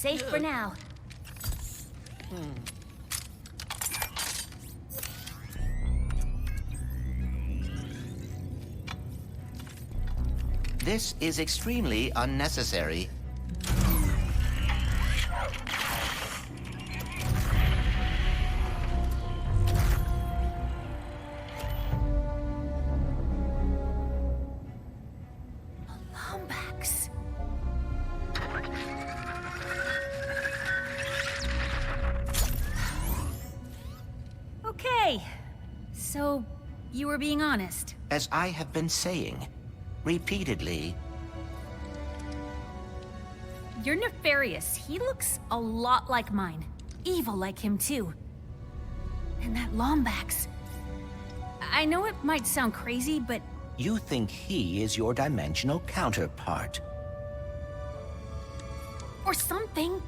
safe for now. This is extremely unnecessary. Lombax. Okay, so you were being honest. As I have been saying, repeatedly, You're nefarious. He looks a lot like mine. Evil like him, too. And that Lombax. I know it might sound crazy, but you think he is your dimensional counterpart. or something.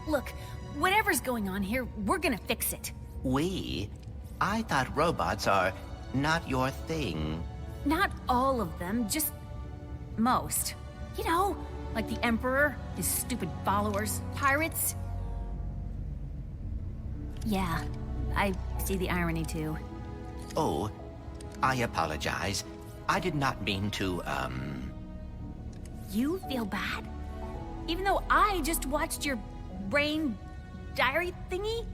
Look, whatever's going on here, we're gonna fix it. We? I thought robots are not your thing. Not all of them, just most. You know, like the Emperor, his stupid followers, pirates. Yeah, I see the irony too. Oh, I apologize. I did not mean to, You feel bad? Even though I just watched your brain diary thingy?